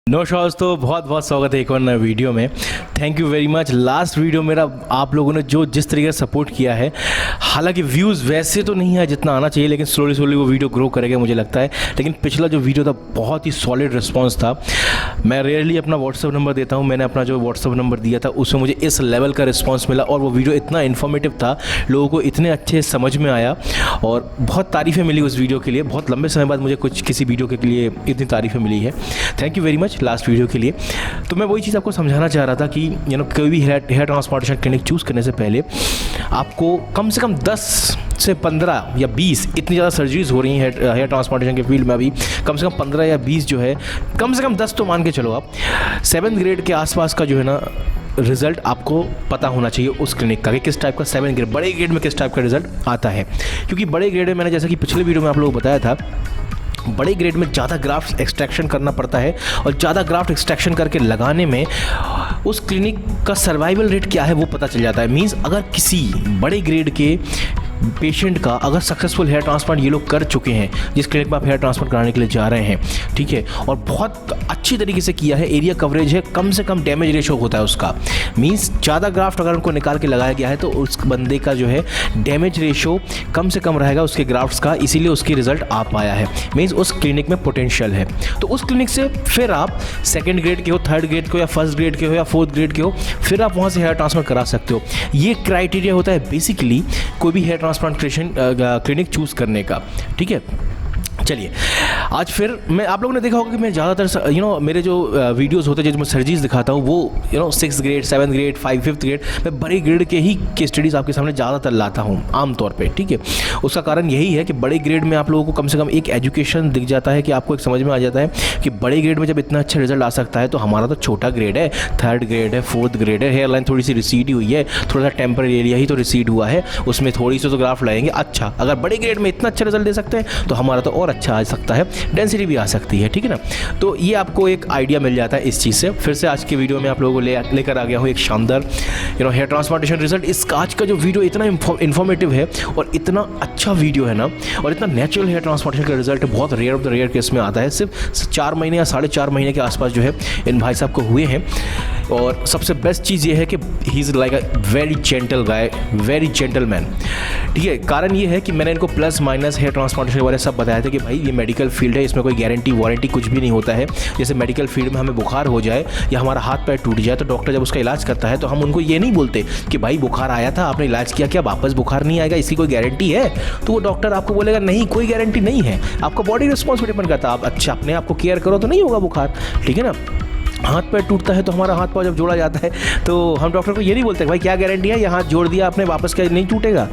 नमस्कार दोस्तों, बहुत बहुत स्वागत है एक और नए वीडियो में। Thank you very much. Last video मेरा आप लोगों ने जिस तरीके से सपोर्ट किया है, हालांकि व्यूज़ वैसे तो नहीं है जितना आना चाहिए, लेकिन स्लोली वो वीडियो ग्रो करेगा मुझे लगता है। लेकिन पिछला जो वीडियो था बहुत ही सॉलिड रिस्पांस था। मैं रेयरली अपना व्हाट्सअप नंबर देता हूँ, मैंने अपना जो व्हाट्सअप नंबर दिया था उसमें मुझे इस लेवल का रिस्पॉन्स मिला और वो वीडियो इतना इन्फॉर्मेटिव था, लोगों को इतने अच्छे समझ में आया और बहुत तारीफ़ें मिली उस वीडियो के लिए। बहुत लंबे समय बाद मुझे किसी वीडियो के लिए इतनी तारीफ़ें मिली है। Thank you very much last video के लिए। तो मैं वही चीज़ आपको समझाना चाह रहा था कि कोई भी हेयर ट्रांसप्लांटेशन क्लिनिक चूज़ करने से पहले आपको कम से कम 10 से 15 या 20 इतनी ज़्यादा सर्जरीज हो रही हैं हेयर ट्रांसप्लांटेशन के फील्ड में। अभी कम से कम 15 या 20 जो है, कम से कम 10 तो मान के चलो आप, 7th ग्रेड के आसपास का जो है ना रिज़ल्ट आपको पता होना चाहिए उस क्लिनिक का कि किस टाइप का 7th ग्रेड, बड़े ग्रेड में किस टाइप का रिज़ल्ट आता है। क्योंकि बड़े ग्रेड में मैंने जैसा कि पिछले वीडियो में आप लोगों को बताया था, बड़े ग्रेड में ज़्यादा ग्राफ्ट एक्सट्रैक्शन करना पड़ता है और ज़्यादा ग्राफ्ट एक्सट्रैक्शन करके लगाने में उस क्लिनिक का सर्वाइवल रेट क्या है वो पता चल जाता है। मींस अगर किसी बड़े ग्रेड के पेशेंट का अगर सक्सेसफुल हेयर ट्रांसप्लांट ये लोग कर चुके हैं, जिस क्लिनिक में आप हेयर ट्रांसप्लांट कराने के लिए जा रहे हैं, ठीक है, और बहुत अच्छी तरीके से किया है, एरिया कवरेज है, कम से कम डैमेज रेशो होता है उसका। मींस ज़्यादा ग्राफ्ट अगर उनको निकाल के लगाया गया है तो उस बंदे का जो है डैमेज रेशो कम से कम रहेगा उसके ग्राफ्ट्स का, इसीलिए उसकी रिजल्ट आ पाया है। मींस उस क्लिनिक में पोटेंशियल है। तो उस क्लिनिक से फिर आप 2nd ग्रेड के हो, 3rd ग्रेड के हो या 1st ग्रेड के हो या 4th ग्रेड के हो, फिर आप वहाँ से हेयर ट्रांसप्लांट करा सकते हो। ये क्राइटेरिया होता है बेसिकली कोई भी हेयर ट्रांसप्लांटेशन क्लिनिक चूज़ करने का, ठीक है। चलिए आज फिर मैं, आप लोगों ने देखा होगा कि मैं ज़्यादातर मेरे जो वीडियोस होते हैं जो मैं सर्जरीज दिखाता हूँ वो 6th grade, 7th grade, 5th grade, मैं बड़े ग्रेड के ही केस स्टडीज़ आपके सामने ज़्यादातर लाता हूँ आमतौर पे, ठीक है। उसका कारण यही है कि बड़े ग्रेड में आप लोगों को कम से कम एक एजुकेशन दिख जाता है, कि आपको एक समझ में आ जाता है कि बड़े ग्रेड में जब इतना अच्छा रिजल्ट आ सकता है तो हमारा तो छोटा ग्रेड है, 3rd ग्रेड है, 4th ग्रेड है, हेयर लाइन थोड़ी सी रिसीड हुई है, थोड़ा सा टेम्पररी एरिया ही तो रिसीड हुआ है, उसमें थोड़ी सी तो ग्राफ लगाएंगे। अच्छा, अगर बड़े ग्रेड में इतना अच्छा रिजल्ट दे सकते हैं तो हमारा तो और अच्छा आ सकता है, डेंसिटी भी आ सकती है, ठीक है ना। तो ये आपको एक आइडिया मिल जाता है इस चीज़ से। फिर से आज के वीडियो में आप लोगों को लेकर आ गया हूँ एक शानदार हेयर ट्रांसप्लांटेशन रिजल्ट। इस आज का जो वीडियो इतना इन्फॉर्मेटिव है और इतना अच्छा वीडियो है ना, और इतना नेचुरल हेयर ट्रांसप्लांटेशन का रिजल्ट है, बहुत rare of the rare case में आता है। सिर्फ 4 महीने या 4.5 महीने के आसपास जो है इन भाई साहब को हुए हैं। और सबसे बेस्ट चीज़ ये है कि he is like a very gentle guy, very gentleman, ठीक है। कारण ये है कि मैंने इनको प्लस माइनस हेयर ट्रांसप्लांटेशन के बारे में सब बताया था कि भाई ये मेडिकल फील्ड है, इसमें कोई गारंटी वारंटी कुछ भी नहीं होता है। जैसे मेडिकल फील्ड में हमें बुखार हो जाए या हमारा हाथ पैर टूट जाए तो डॉक्टर जब उसका इलाज करता है तो हम उनको ये नहीं बोलते कि भाई बुखार आया था, आपने इलाज किया, क्या वापस बुखार नहीं आएगा, इसकी कोई गारंटी है? तो वो डॉक्टर आपको बोलेगा नहीं, कोई गारंटी नहीं है, आपका बॉडी रिस्पॉन्स पर डिपेंड करता है। आप अच्छा अपने आप को केयर करो तो नहीं होगा बुखार, ठीक है ना। हाथ पैर टूटता है तो हमारा हाथ पाँव जब जोड़ा जाता है तो हम डॉक्टर को ये नहीं बोलते भाई क्या गारंटी है, ये हाथ जोड़ दिया आपने, वापस क्या नहीं टूटेगा?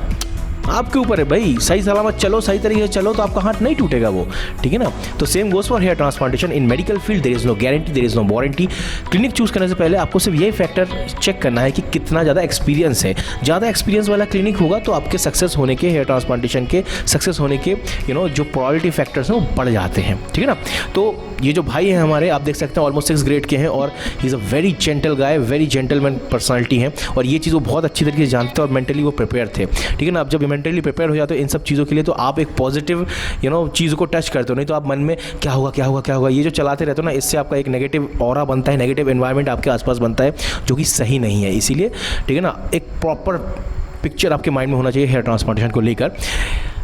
आपके ऊपर है भाई, सही सलामत चलो, सही तरीके से चलो तो आपका हाथ नहीं टूटेगा वो, ठीक है ना। तो same goes for hair transplantation. In medical field there is no guarantee, there is no warranty. Clinic choose करने से पहले आपको सिर्फ यही फैक्टर चेक करना है कि कितना ज़्यादा एक्सपीरियंस है। ज़्यादा एक्सपीरियंस वाला क्लिनिक होगा तो आपके सक्सेस होने के, हेयर ट्रांसप्लांटेशन के सक्सेस होने के जो प्रोबेबिलिटी फैक्टर्स हैं वो बढ़ जाते हैं, ठीक है ना। तो ये जो भाई हैं हमारे, आप देख सकते हैं ऑलमोस्ट 6th ग्रेड के हैं और he is a very gentle guy, very gentleman personality हैं और ये चीज़ वो बहुत अच्छी तरीके से जानते हैं और मेंटली वो प्रिपेयर थे, ठीक है ना। अब जब मेंटली प्रिपेयर हो जाते हो इन सब चीज़ों के लिए तो आप एक पॉजिटिव चीज़ों को टच करते हो, नहीं तो आप मन में क्या होगा क्या होगा क्या होगा ये जो चलाते रहते हो ना, इससे आपका एक नेगेटिव ऑरा बनता है, नेगेटिव एनवायरनमेंट आपके आसपास बनता है जो कि सही नहीं है। इसीलिए ठीक है ना, एक प्रॉपर पिक्चर आपके माइंड में होना चाहिए हेयर ट्रांसप्लांटेशन को लेकर।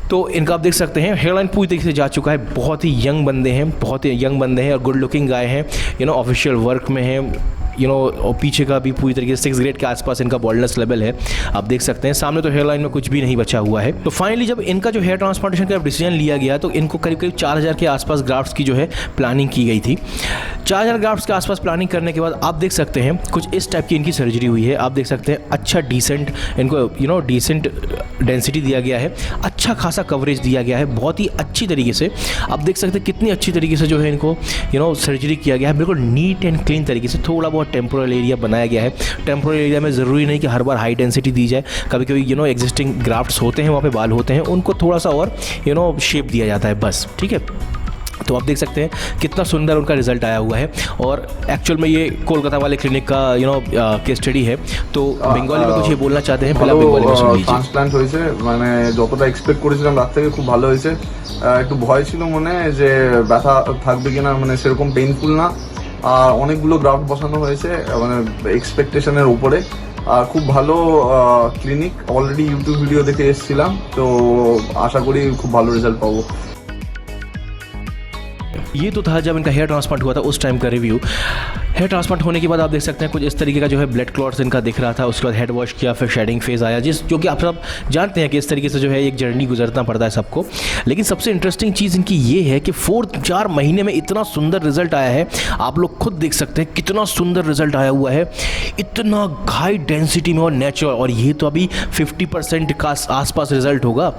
तो इनका आप देख सकते हैं हेयर लाइन पूरी तरीके से जा चुका है, बहुत ही यंग बंदे हैं, बहुत ही यंग बंदे हैं और गुड लुकिंग गाय हैं, ऑफिशियल वर्क में हैं, और पीछे का भी पूरी तरीके से 6th ग्रेड के आसपास इनका बॉल्डनेस लेवल है, आप देख सकते हैं। सामने तो हेयर लाइन में कुछ भी नहीं बचा हुआ है। तो फाइनली जब इनका जो हेयर ट्रांसप्लांटेशन का डिसीजन लिया गया तो इनको करीब 4000 के आसपास ग्राफ्ट्स की जो है प्लानिंग की गई थी। 4000 ग्राफ्ट्स के आसपास प्लानिंग करने के बाद आप देख सकते हैं कुछ इस टाइप की इनकी सर्जरी हुई है। आप देख सकते हैं अच्छा डिसेंट इनको डिसेंट डेंसिटी दिया गया है, अच्छा खासा कवरेज दिया गया है, बहुत ही अच्छी तरीके से। आप देख सकते हैं कितनी अच्छी तरीके से जो है इनको सर्जरी किया गया है, बिल्कुल नीट एंड क्लीन तरीके से। थोड़ा बहुत टेम्पोरल एरिया बनाया गया है। टेम्पोरल एरिया में ज़रूरी नहीं कि हर बार हाई डेंसिटी दी जाए, कभी कभी एग्जिस्टिंग ग्राफ्ट्स होते हैं, वहाँ पे बाल होते हैं, उनको थोड़ा सा और शेप दिया जाता है बस, ठीक है। तो आप देख सकते हैं कितना सुंदर उनका रिजल्ट आया हुआ है और एक्चुअल में ये कोलकाता वाले क्लिनिक का केस स्टडी है। तो बंगाली में कुछ ये बोलना चाहते हैं, पहला बंगाली में सुन लीजिए। ট্রান্সপ্লান্ট হয়েছে, মানে যতটা এক্সপেক্ট করেছিলাম তার থেকে খুব ভালো হয়েছে। একটু ভয় ছিল মনে যে ব্যথা থাকবে কিনা, মানে সেরকম পেইনফুল না, আর অনেকগুলো গ্রাফট বসানো হয়েছে মানে এক্সপেকটেশনের উপরে। আর খুব ভালো ক্লিনিক, অলরেডি ইউটিউব ভিডিও দেখে এসেছিলাম, তো আশা করি খুব ভালো রেজাল্ট পাবো। ये तो था जब इनका हेयर ट्रांसप्लांट हुआ था उस टाइम का रिव्यू। हेयर ट्रांसप्लांट होने के बाद आप देख सकते हैं कुछ इस तरीके का जो है ब्लड क्लॉट्स इनका दिख रहा था। उसके बाद हेड वॉश किया, फिर शेडिंग फेज़ आया, जो कि आप सब जानते हैं कि इस तरीके से जो है एक जर्नी गुजरना पड़ता है सबको। लेकिन सबसे इंटरेस्टिंग चीज़ इनकी ये है कि 4 महीने में इतना सुंदर रिजल्ट आया है। आप लोग खुद देख सकते हैं कितना सुंदर रिजल्ट आया हुआ है, इतना हाई डेंसिटी में और नेचुरल। और ये तो अभी 50% का आसपास रिजल्ट होगा।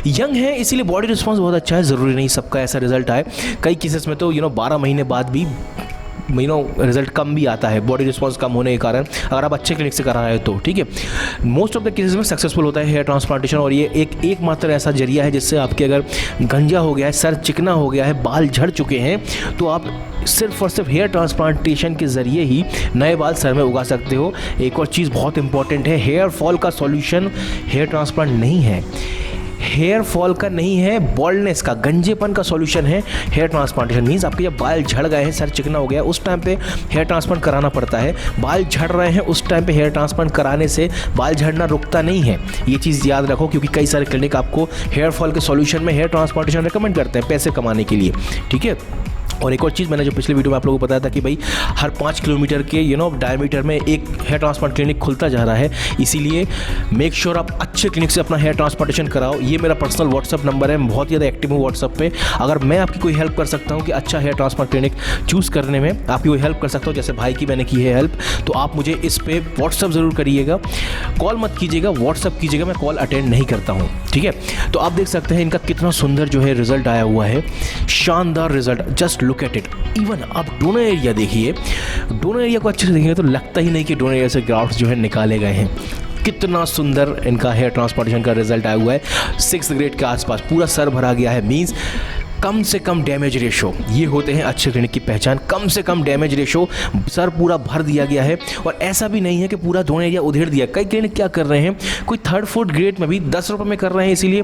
यंग है इसीलिए बॉडी रिस्पॉन्स बहुत अच्छा है। ज़रूरी नहीं सबका ऐसा रिजल्ट आए, कई केसेस में तो 12 महीने बाद भी रिजल्ट कम भी आता है, बॉडी रिस्पॉन्स कम होने के कारण, अगर आप अच्छे क्लिनिक से करा रहे हो तो। ठीक है, मोस्ट ऑफ द केसेस में सक्सेसफुल होता है हेयर ट्रांसप्लांटेशन। और ये एकमात्र ऐसा जरिया है जिससे आपके अगर गंजा हो गया है, सर चिकना हो गया है, बाल झड़ चुके हैं, तो आप सिर्फ और सिर्फ हेयर ट्रांसप्लांटेशन के ज़रिए ही नए बाल सर में उगा सकते हो। एक और चीज़ बहुत इंपॉर्टेंट है, हेयर फॉल का सॉल्यूशन हेयर ट्रांसप्लांट नहीं है, हेयर फॉल का नहीं है, बॉल्डनेस का, गंजेपन का सॉल्यूशन है हेयर ट्रांसप्लांटेशन। मीन्स आपके जब बाल झड़ गए हैं, सर चिकना हो गया, उस टाइम पे हेयर ट्रांसप्लांट कराना पड़ता है। बाल झड़ रहे हैं उस टाइम पे हेयर ट्रांसप्लांट कराने से बाल झड़ना रुकता नहीं है। ये चीज़ याद रखो, क्योंकि कई सारे क्लिनिक आपको हेयर फॉल के सॉल्यूशन में हेयर ट्रांसप्लांटेशन रिकमेंड करते हैं पैसे कमाने के लिए। ठीक है, और एक और चीज़ मैंने जो पिछले वीडियो में आप लोगों को बताया था कि भाई हर 5 किलोमीटर के डायमीटर में एक हेयर ट्रांसप्लांट क्लिनिक खुलता जा रहा है। इसीलिए मेक श्योर आप अच्छे क्लिनिक से अपना हेयर ट्रांसप्लांटेशन कराओ। ये मेरा पर्सनल व्हाट्सअप नंबर है, मैं बहुत ज़्यादा एक्टिव हूँ व्हाट्सअप पे। अगर मैं आपकी कोई हेल्प कर सकता हूँ कि अच्छा हेयर ट्रांसप्लांट क्लिनिक चूज़ करने में आपकी कोई हेल्प कर सकता हूँ, जैसे भाई की मैंने की है हेल्प, तो आप मुझे इस पर व्हाट्सअप ज़रूर करिएगा। कॉल मत कीजिएगा, व्हाट्सअप कीजिएगा, मैं कॉल अटेंड नहीं करता हूँ। ठीक है, तो आप देख सकते हैं इनका कितना सुंदर जो है रिजल्ट आया हुआ है, शानदार result. Just look at it. Even आप डोनर एरिया देखिए, डोनर एरिया को अच्छे से देखेंगे तो लगता ही नहीं कि डोनर एरिया से ग्राफ्ट्स जो है निकाले गए हैं। कितना सुंदर इनका हेयर ट्रांसप्लांटेशन का रिजल्ट आया हुआ है। 6th ग्रेड के आसपास पूरा सर भरा गया है। मीन्स कम से कम डैमेज रेशो, ये होते हैं अच्छे क्लिनिक की पहचान। कम से कम डैमेज रेशो, सर पूरा भर दिया गया है। और ऐसा भी नहीं है कि पूरा डोनर एरिया उधेड़ दिया। कई क्लिनिक क्या कर रहे हैं, कोई 3rd 4th ग्रेड में भी 10 रुपये में कर रहे हैं, इसीलिए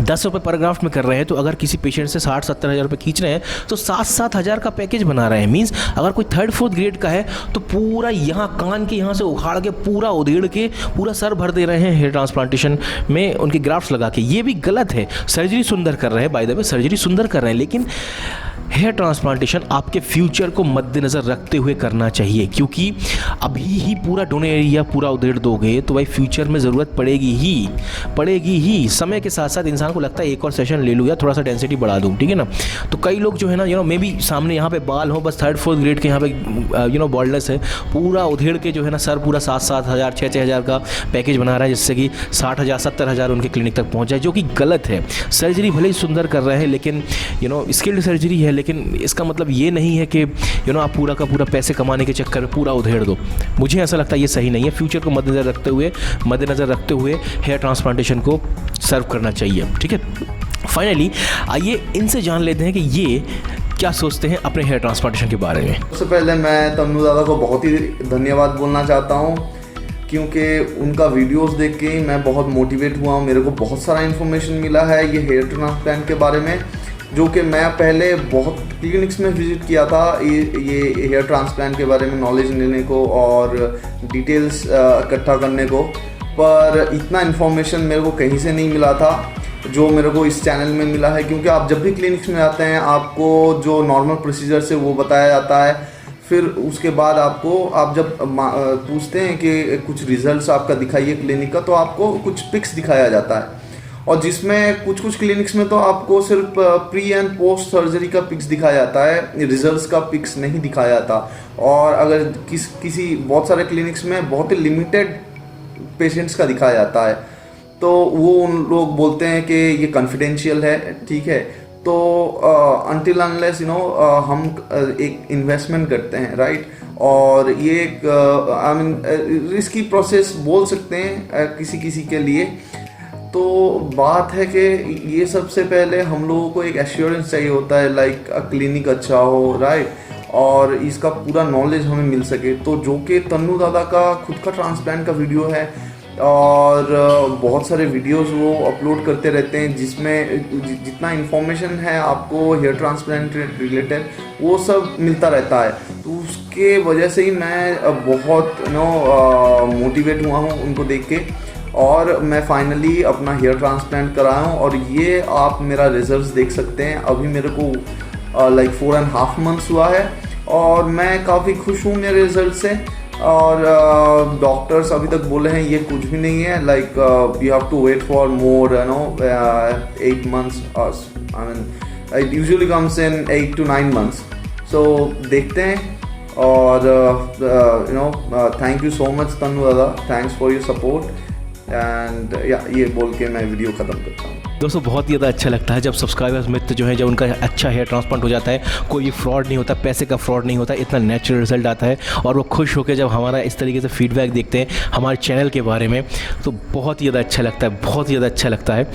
10 रुपये पर ग्राफ्ट में कर रहे हैं। तो अगर किसी पेशेंट से 60-70 हज़ार रुपये खींच रहे हैं तो 7-7 हज़ार का पैकेज बना रहे हैं। मीन्स अगर कोई 3rd 4th ग्रेड का है तो पूरा यहाँ कान के यहाँ से उखाड़ के पूरा उधेड़ के पूरा सर भर दे रहे हैं हेयर ट्रांसप्लांटेशन में उनके ग्राफ्ट्स लगा के। ये भी गलत है। सर्जरी सुंदर कर रहे हैं, बाय द वे सर्जरी सुंदर कर रहे हैं, लेकिन हेयर ट्रांसप्लांटेशन आपके फ्यूचर को मद्देनज़र रखते हुए करना चाहिए। क्योंकि अभी ही पूरा डोनर एरिया पूरा उधेड़ दोगे तो भाई फ्यूचर में ज़रूरत पड़ेगी ही। समय के साथ साथ इंसान को लगता है एक और सेशन ले लूँ या थोड़ा सा डेंसिटी बढ़ा दूँ। ठीक है ना, तो कई लोग जो है ना मे बी सामने यहाँ पे बाल हो, बस 3rd 4th ग्रेड के यहाँ पे बॉल्डनेस है, पूरा उधेड़ के जो है ना सर पूरा 7-7 हज़ार 6-6 हज़ार का पैकेज बना रहा है, जिससे कि 60 हज़ार 70 हज़ार उनके क्लिनिक तक पहुँच जाए, जो कि गलत है। सर्जरी भले ही सुंदर कर रहे हैं, लेकिन स्किल्ड सर्जरी है, लेकिन इसका मतलब ये नहीं है कि आप पूरा का पूरा पैसे कमाने के चक्कर में पूरा उधेड़ दो। मुझे ऐसा लगता है ये सही नहीं है। फ्यूचर को मद्देनज़र रखते हुए हेयर ट्रांसप्लांटेशन को सर्व करना चाहिए। ठीक है, फाइनली आइए इनसे जान लेते हैं कि ये क्या सोचते हैं अपने हेयर ट्रांसप्लांटेशन के बारे में। सबसे पहले मैं तन्नू दादा को बहुत ही धन्यवाद बोलना चाहता हूँ, क्योंकि उनका वीडियोस देख के मैं बहुत मोटिवेट हुआ हूँ। मेरे को बहुत सारा इन्फॉर्मेशन मिला है ये हेयर ट्रांसप्लांट के बारे में, जो कि मैं पहले बहुत क्लिनिक्स में विज़िट किया था ये हेयर ट्रांसप्लांट के बारे में नॉलेज लेने को और डिटेल्स इकट्ठा करने को, पर इतना इन्फॉर्मेशन मेरे को कहीं से नहीं मिला था जो मेरे को इस चैनल में मिला है। क्योंकि आप जब भी क्लिनिक्स में आते हैं आपको जो नॉर्मल प्रोसीजर है वो बताया जाता है, फिर उसके बाद आप जब पूछते हैं कि कुछ रिजल्ट्स आपका दिखाइए क्लिनिक का, तो आपको कुछ पिक्स दिखाया जाता है, और जिसमें कुछ क्लिनिक्स में तो आपको सिर्फ प्री एंड पोस्ट सर्जरी का पिक्स दिखाया जाता है, रिजल्ट्स का पिक्स नहीं दिखाया जाता। और अगर किसी बहुत सारे क्लिनिक्स में बहुत ही लिमिटेड पेशेंट्स का दिखाया जाता है, तो वो उन लोग बोलते हैं कि ये कॉन्फिडेंशियल है। ठीक है, तो अनटिल अनलेस हम एक इन्वेस्टमेंट करते हैं, राइट, और ये एक आई मीन रिस्की प्रोसेस बोल सकते हैं किसी के लिए। तो बात है कि ये सबसे पहले हम लोगों को एक एश्योरेंस चाहिए होता है, लाइक क्लिनिक अच्छा हो, राइट, और इसका पूरा नॉलेज हमें मिल सके। तो जो कि तन्नू दादा का खुद का ट्रांसप्लांट का वीडियो है, और बहुत सारे वीडियोस वो अपलोड करते रहते हैं जिसमें जितना इन्फॉर्मेशन है आपको हेयर ट्रांसप्लांट रिलेटेड वो सब मिलता रहता है। तो उसके वजह से ही मैं बहुत मोटिवेट हुआ हूँ उनको देख के, और मैं फाइनली अपना हेयर ट्रांसप्लांट कराया हूँ। और ये आप मेरा रिजल्ट्स देख सकते हैं। अभी मेरे को लाइक 4.5 months हुआ है और मैं काफ़ी खुश हूँ मेरे रिजल्ट से। और डॉक्टर्स अभी तक बोले हैं ये कुछ भी नहीं है, like you have to wait for more 8 months। I mean it usually comes in 8 to 9 months। So देखते हैं। और thank you so much Tanu दादा, thanks for your support. And ये बोल के मैं वीडियो ख़त्म करता हूँ। दोस्तों बहुत ही ज़्यादा अच्छा लगता है जब सब्सक्राइबर्स मित्र जो है जब उनका अच्छा हेयर ट्रांसप्लांट हो जाता है, कोई फ्रॉड नहीं होता, पैसे का फ्रॉड नहीं होता, इतना नेचुरल रिजल्ट आता है और वो खुश होकर जब हमारा इस तरीके से फीडबैक देखते हैं हमारे चैनल के बारे में, तो बहुत ही ज़्यादा अच्छा लगता है, बहुत ही ज़्यादा अच्छा लगता है।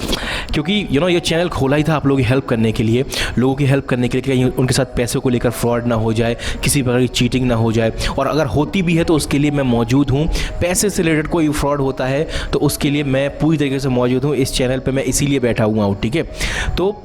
क्योंकि ये चैनल खोला ही था आप लोगों की हेल्प करने के लिए, लोगों की हेल्प करने के लिए, कहीं उनके साथ पैसों को लेकर फ्रॉड ना हो जाए, किसी प्रकार की चीटिंग ना हो जाए, और अगर होती भी है तो उसके लिए मैं मौजूद हूँ। पैसे से रिलेटेड कोई फ्रॉड होता है तो उसके लिए मैं पूरी तरीके से मौजूद हूँ इस चैनल पे, मैं इसीलिए बैठा हुआ हूँ, ठीक है। तो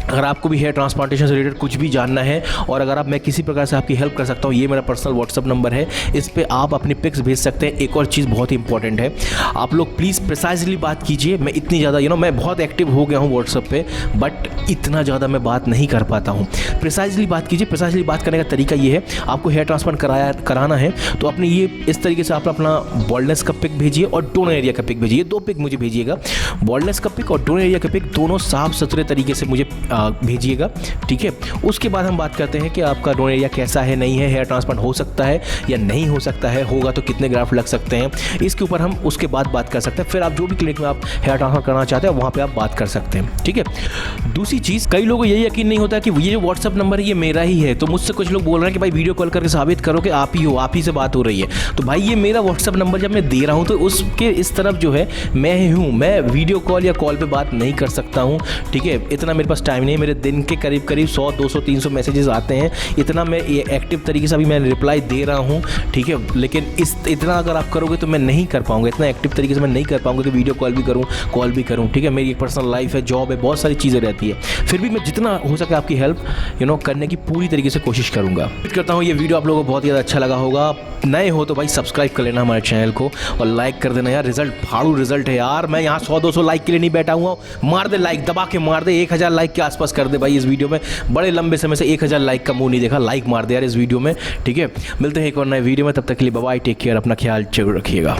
अगर आपको भी हेयर ट्रांसप्लांटेशन से रिलेटेड कुछ भी जानना है और अगर मैं किसी प्रकार से आपकी हेल्प कर सकता हूँ, ये मेरा पर्सनल व्हाट्सअप नंबर है, इस पे आप अपनी पिक्स भेज सकते हैं। एक और चीज़ बहुत ही इंपॉर्टेंट है, आप लोग प्लीज़ प्रिसाइजली बात कीजिए। मैं इतनी ज़्यादा मैं बहुत एक्टिव हो गया हूँ व्हाट्सअप पे, बट इतना ज़्यादा मैं बात नहीं कर पाता हूँ। प्रिसाइजली बात कीजिए। प्रिसाइजली बात करने का तरीका ये है, आपको हेयर ट्रांसप्लांट कराना है तो अपने ये इस तरीके से आप अपना बॉल्डनेस का पिक भेजिए और डोनर एरिया का पिक भेजिए। 2 पिक मुझे भेजिएगा, बॉल्डनेस का पिक और डोनर एरिया का पिक, दोनों साफ सुथरे तरीके से मुझे भेजिएगा, ठीक है। उसके बाद हम बात करते हैं कि आपका डोनर एरिया कैसा है, नहीं है, हेयर ट्रांसप्लांट हो सकता है या नहीं हो सकता है, होगा तो कितने ग्राफ्ट लग सकते हैं, इसके ऊपर हम उसके बाद बात कर सकते हैं। फिर आप जो भी क्लिनिक में आप हेयर ट्रांसप्लांट करना चाहते हैं वहाँ पे आप बात कर सकते हैं, ठीक है। दूसरी चीज़, कई लोगों को ये यकीन नहीं होता कि ये जो व्हाट्सअप नंबर है ये मेरा ही है। तो मुझसे कुछ लोग बोल रहे हैं कि भाई वीडियो कॉल करके साबित करो कि आप ही हो, आप ही से बात हो रही है। तो भाई ये मेरा व्हाट्सअप नंबर जब मैं दे रहा हूँ तो उसके इस तरफ जो है मैं ही हूँ। मैं वीडियो कॉल या कॉल पर बात नहीं कर सकता हूँ, ठीक है। इतना मेरे पास टाइम नहीं है। मेरे दिन के करीब 100, 200, 300 मैसेजेस आते हैं। इतना मैं ये एक्टिव तरीके से अभी मैं रिप्लाई दे रहा हूँ, ठीक है। लेकिन इतना अगर आप करोगे तो मैं नहीं कर पाऊँगा, इतना एक्टिव तरीके से मैं नहीं कर पाऊँगा कि वीडियो कॉल भी करूँ, कॉल भी करूँ, ठीक है। मेरी एक पर्सनल लाइफ है, जॉब है, बहुत सारी चीज़ें रहती है। फिर भी मैं जितना हो सके आपकी हेल्प करने की पूरी तरीके से कोशिश करूँगा। उम्मीद करता हूँ ये वीडियो आप लोगों को बहुत ही ज़्यादा अच्छा लगा होगा। नए हो तो भाई सब्सक्राइब कर लेना हमारे चैनल को और लाइक कर देना यार। रिजल्ट फाड़ू रिजल्ट है यार। मैं यहाँ 100-200 लाइक के लिए नहीं बैठा हुआ हूँ। मार दे लाइक, दबा के मार दे। 1000 लाइक के आसपास कर दे भाई इस वीडियो में। बड़े लंबे समय से 1000 लाइक का मुंह नहीं देखा। लाइक मार दे यार इस वीडियो में, ठीक है। मिलते हैं एक और नए वीडियो में, तब तक के लिए बाय बाय, टेक केयर, अपना ख्याल जरूर रखिएगा।